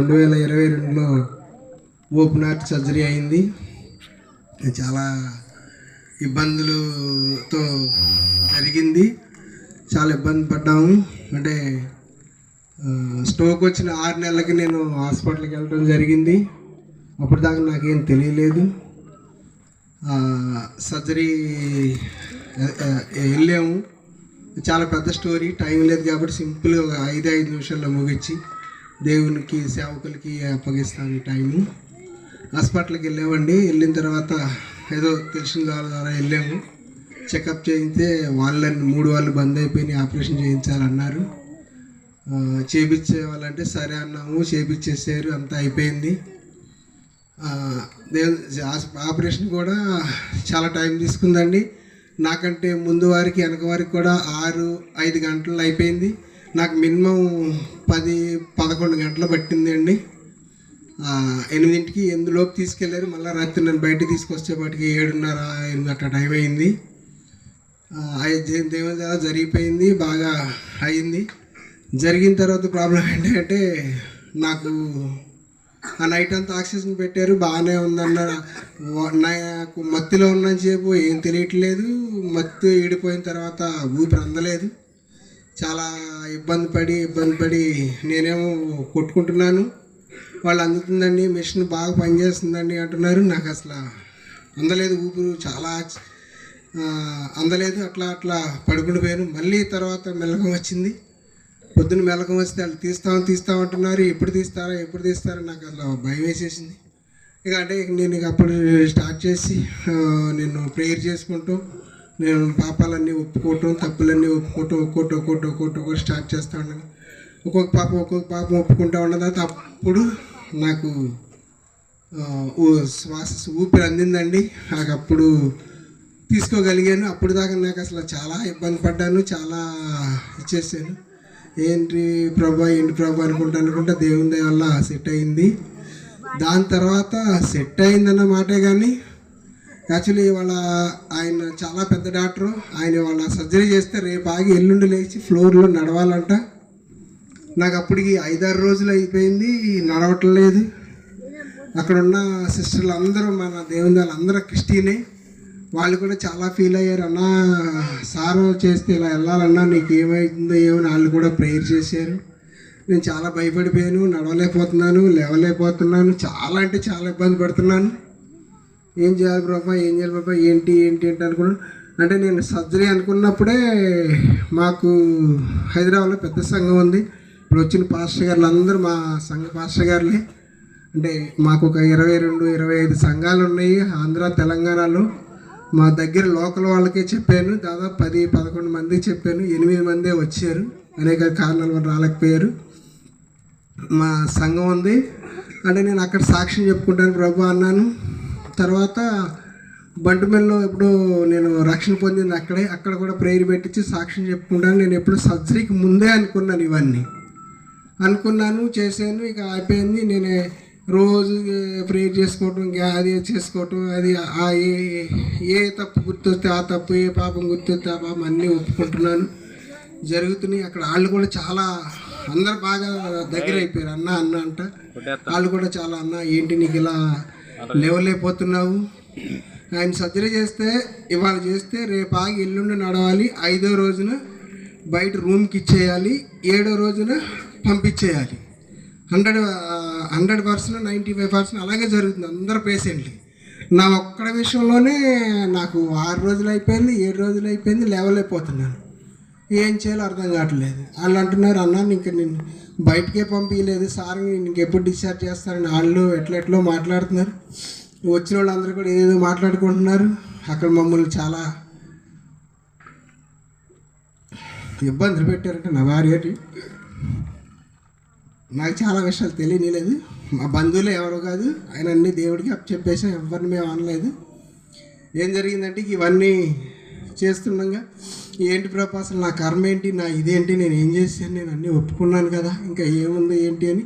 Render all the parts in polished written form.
2022లో open heart surgery అయింది. చాలా ఇబ్బందులతో జరిగింది. చాలా ఇబ్బంది పడ్డాము. అంటే స్ట్రోక్ వచ్చిన 6 నెలలకి నేను హాస్పిటల్కి వెళ్ళడం జరిగింది. అప్పుడు దాకా నాకేం తెలియలేదు. సర్జరీ వెళ్ళాము. చాలా పెద్ద స్టోరీ, టైం లేదు కాబట్టి సింపుల్గా 5 నిమిషాల్లో ముగించి దేవునికి సేవకులకి అప్పగిస్తాను టైము. హాస్పిటల్కి వెళ్ళామండి. వెళ్ళిన తర్వాత ఏదో తెలిసిన ద్వారా వెళ్ళాము. చెకప్ చేయితే వాళ్ళని 3 వాళ్ళు బంద్ అయిపోయినాయి, ఆపరేషన్ చేయించాలన్నారు. చేయించేవాళ్ళంటే సరే అన్నాము. చేయించేసారు, అంతా అయిపోయింది. ఆపరేషన్ కూడా చాలా టైం తీసుకుందండి. నాకంటే ముందు వారికి వెనక వారికి కూడా 6-5 గంటలు అయిపోయింది. నాకు మినిమం 10-11 గంటలు పట్టింది అండి. 8ంటికి 8లోపు తీసుకెళ్ళారు. మళ్ళీ రాత్రి నన్ను బయటకు తీసుకొచ్చేపాటికి 7:30-8 గంటల టైం అయింది. దేవుని ద్వారా జరిగిపోయింది, బాగా అయింది. జరిగిన తర్వాత ప్రాబ్లం ఏంటంటే నాకు ఆ నైట్ అంతా ఆక్సిజన్ పెట్టారు, బాగానే ఉందన్నారు. నాకు మత్తులో ఉన్నంతసేపు ఏం తెలియట్లేదు. మత్తు ఈడిపోయిన తర్వాత ఊపిరి అందలేదు. చాలా ఇబ్బంది పడి నేనేమో కొట్టుకుంటున్నాను. వాళ్ళు అందుతుందండి, మిషన్ బాగా పనిచేస్తుందండి అంటున్నారు. నాకు అసలు అందలేదు, ఊపిరి చాలా అందలేదు. అట్లా పడుకుండిపోయాను. మళ్ళీ తర్వాత మెలకం వచ్చింది. పొద్దున్న మెలకం వస్తే వాళ్ళు తీస్తామంటున్నారు. ఎప్పుడు తీస్తారో నాకు అట్లా భయం వేసేసింది. ఇక అంటే నేను అప్పుడు స్టార్ట్ చేసి నేను ప్రేయర్ చేసుకుంటూ నేను పాపాలన్నీ ఒప్పుకోవటం, తప్పులన్నీ ఒప్పుకోవటం, ఒక్కొక్కటి స్టార్ట్ చేస్తూ ఉన్నాను. ఒక్కొక్క పాపం ఒప్పుకుంటూ ఉన్న తర్వాత అప్పుడు నాకు ఊపిరి అందిందండి. నాకు అప్పుడు తీసుకోగలిగాను. అప్పుడు దాకా నాకు అసలు చాలా ఇబ్బంది పడ్డాను, చాలా ఇచ్చేసాను. ఏంటి ప్రభా అనుకుంటా దేవుని దయ వల్ల సెట్ అయింది. దాని తర్వాత సెట్ అయిందన్న మాటే కానీ యాక్చువల్లీ వాళ్ళ ఆయన చాలా పెద్ద డాక్టరు. ఆయన వాళ్ళ సర్జరీ చేస్తే రేపు ఆగి ఎల్లుండి లేచి ఫ్లోర్లో నడవాలంట. నాకు అప్పటికి 5-6 రోజులు అయిపోయింది, నడవట్లేదు. అక్కడ ఉన్న సిస్టర్లు అందరూ మన దేవుని దయ అందరూ క్రిస్టియనే. వాళ్ళు కూడా చాలా ఫీల్ అయ్యారు. అన్నా సారు చేస్తే ఇలా వెళ్ళాలన్నా నీకు ఏమవుతుందో ఏమని వాళ్ళు కూడా ప్రేయర్ చేశారు. నేను చాలా భయపడిపోయాను, నడవలేకపోతున్నాను, లేవలేకపోతున్నాను, చాలా అంటే చాలా ఇబ్బంది పడుతున్నాను. ఏం చేయాలి బాబా ఏంటి అనుకున్నాను. అంటే నేను సర్జరీ అనుకున్నప్పుడే మాకు హైదరాబాద్లో పెద్ద సంఘం ఉంది. ఇప్పుడు వచ్చిన పాస్టర్ గారులు అందరూ మా సంఘ పాస్టర్ గారులే. అంటే మాకు ఒక 22-25 సంఘాలు ఉన్నాయి ఆంధ్ర తెలంగాణలో. మా దగ్గర లోకల్ వాళ్ళకే చెప్పాను, దాదాపు 10-11 మంది చెప్పాను. 8 మందే వచ్చారు, అనేక కారణాల వల్ల రాలేకపోయారు. మా సంఘం ఉంది అంటే నేను అక్కడ సాక్ష్యం చెప్పుకుంటాను ప్రభు అన్నాను. తర్వాత బంటుమెల్లో ఎప్పుడు నేను రక్షణ పొందింది అక్కడ కూడా ప్రేయర్ పెట్టించి సాక్ష్యం చెప్పుకుంటాను. నేను ఎప్పుడు సర్జరీకి ముందే అనుకున్నాను, ఇవన్నీ అనుకున్నాను, చేశాను. ఇక అయిపోయింది. నేనే రోజు ప్రేయర్ చేసుకోవటం, అది చేసుకోవటం, అది ఏ తప్పు గుర్తొస్తే ఆ తప్పు, ఏ పాపం గుర్తొస్తే ఆ పాపం అన్నీ ఒప్పుకుంటున్నాను, జరుగుతున్నాయి. అక్కడ వాళ్ళు కూడా చాలా అందరు బాగా దగ్గర అయిపోయారు. అన్న అంట వాళ్ళు కూడా చాలా అన్న ఏంటి నీకు ఇలా లేవలేకపోతున్నావు. ఆయన సర్జరీ చేస్తే ఇవాళ చేస్తే రేపు ఆగి ఎల్లుండి నడవాలి. 5వ రోజున బయట రూమ్కి ఇచ్చేయాలి, 7వ రోజున పంపించేయాలి. 100% 95% అలాగే జరుగుతుంది అందరు పేషెంట్లు. నా ఒక్కడ విషయంలోనే నాకు 6 రోజులు అయిపోయింది, 7 రోజులు అయిపోయింది, లేవలేకపోతున్నాను. ఏం చేయాలో అర్థం కావట్లేదు. వాళ్ళు అంటున్నారు అన్న ఇంక నేను బయటకే పంపించలేదు సార్, ఇంకెప్పుడు డిశ్చార్జ్ చేస్తారని వాళ్ళు ఎట్లెట్లో మాట్లాడుతున్నారు. వచ్చిన వాళ్ళందరూ కూడా ఏదో మాట్లాడుకుంటున్నారు. అక్కడ మమ్మల్ని చాలా ఇబ్బందులు పెట్టారంటే నా భార్యటి. నాకు చాలా విషయాలు తెలియలేదు. మా బంధువులు ఎవరు కాదు, ఆయన అన్నీ దేవుడికి చెప్పేసాం, ఎవరిని మేము అనలేదు. ఏం జరిగిందంటే ఇవన్నీ చేస్తుండగా ఏంటి ప్రభు అసలు నా కర్మ ఏంటి, నా ఇదేంటి, నేను ఏం చేశాను, నేను అన్నీ ఒప్పుకున్నాను కదా, ఇంకా ఏముంది ఏంటి అని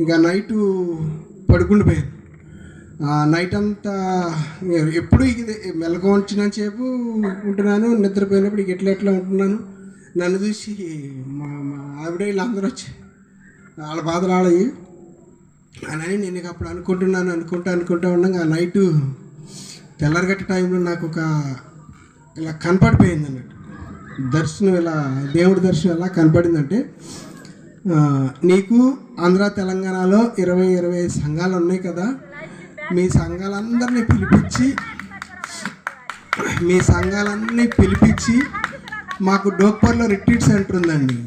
ఇంకా నైటు పడుకుండిపోయాను. నైట్ అంతా ఎప్పుడు ఇది మెలకువ వచ్చినంతసేపు ఉంటున్నాను, నిద్రపోయినప్పుడు ఎట్లా ఉంటున్నాను. నన్ను చూసి మా ఆవిడ వీళ్ళందరూ వచ్చి వాళ్ళ బాధలు ఆడయి అని నేను ఇక అప్పుడు అనుకుంటూ ఉండగా ఆ నైటు తెల్లరగట్ట టైంలో నాకు ఒక ఇలా కనపడిపోయింది అన్నట్టు దర్శనం. ఇలా దేవుడి దర్శనం ఎలా కనపడిందంటే, నీకు ఆంధ్ర తెలంగాణలో 25 సంఘాలు ఉన్నాయి కదా, మీ సంఘాలన్నీ పిలిపించి మాకు డోక్పర్లో రిట్రీట్ సెంటర్ ఉందండి.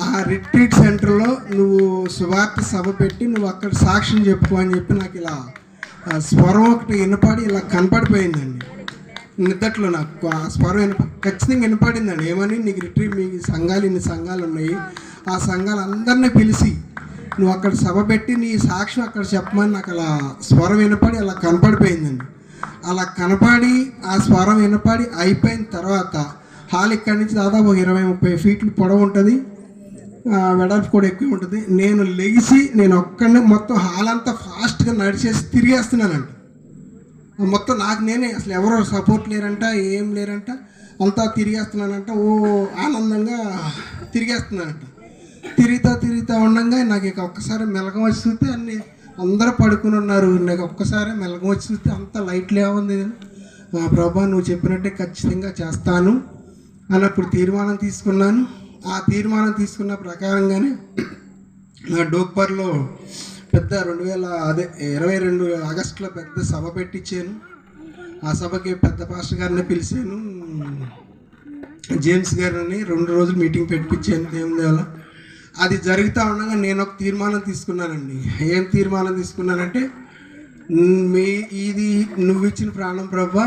ఆ రిట్రీట్ సెంటర్లో నువ్వు సువార్త సభ పెట్టి నువ్వు అక్కడ సాక్ష్యం చెప్పుకో అని చెప్పి నాకు ఇలా స్వరం ఒకటి వినపడి ఇలా కనపడిపోయిందండి నిద్దట్లో. నాకు ఆ స్వరం ఖచ్చితంగా వినపడిందండి. ఏమని, నీకు రిట్రీట్, మీ ఇన్ని సంఘాలు ఉన్నాయి, ఆ సంఘాలందరినీ పిలిచి నువ్వు అక్కడ సభ పెట్టి నీ సాక్ష్యం అక్కడ చెప్పమని నాకు అలా స్వరం వినపడి అలా కనపడిపోయిందండి. అలా కనపడి ఆ స్వరం వినపడి అయిపోయిన తర్వాత హాల్ ఇక్కడి నుంచి దాదాపు 20-30 ఫీట్లు పొడవు ఉంటుంది, వెడల్పు కూడా ఎక్కువ ఉంటుంది. నేను లెగిసి నేను ఒక్కడనే మొత్తం హాల్ అంతా ఫాస్ట్గా నడిచేసి తిరిగేస్తున్నానంట. మొత్తం నాకు నేనే, అసలు ఎవరో సపోర్ట్ లేరంట, ఏం లేరంట, అంతా తిరిగేస్తున్నానంట. ఓ ఆనందంగా తిరిగేస్తున్నానంట. తిరుగుతూ ఉండగా నాకు ఇక ఒక్కసారి మెలకం వచ్చి చూస్తే అందరూ పడుకుని ఉన్నారు. నాకు ఒక్కసారి మెలకం వచ్చి చూస్తే అంత లైట్లు ఏముంది. ప్రభా నువ్వు చెప్పినట్టే ఖచ్చితంగా చేస్తాను అన్నప్పుడు తీర్మానం తీసుకున్నాను. ఆ తీర్మానం తీసుకున్న ప్రకారంగానే నా డోక్పర్లో పెద్ద 2022 ఆగస్టులో పెద్ద సభ పెట్టించాను. ఆ సభకి పెద్ద పాస్టర్ గారిని పిలిచాను, జేమ్స్ గారిని 2 రోజులు మీటింగ్ పెట్టించాను దేవుని వల్ల. అది జరుగుతూ ఉండగా నేను ఒక తీర్మానం తీసుకున్నానండి. ఏం తీర్మానం తీసుకున్నానంటే, ఇది నువ్వు ఇచ్చిన ప్రాణం ప్రభా,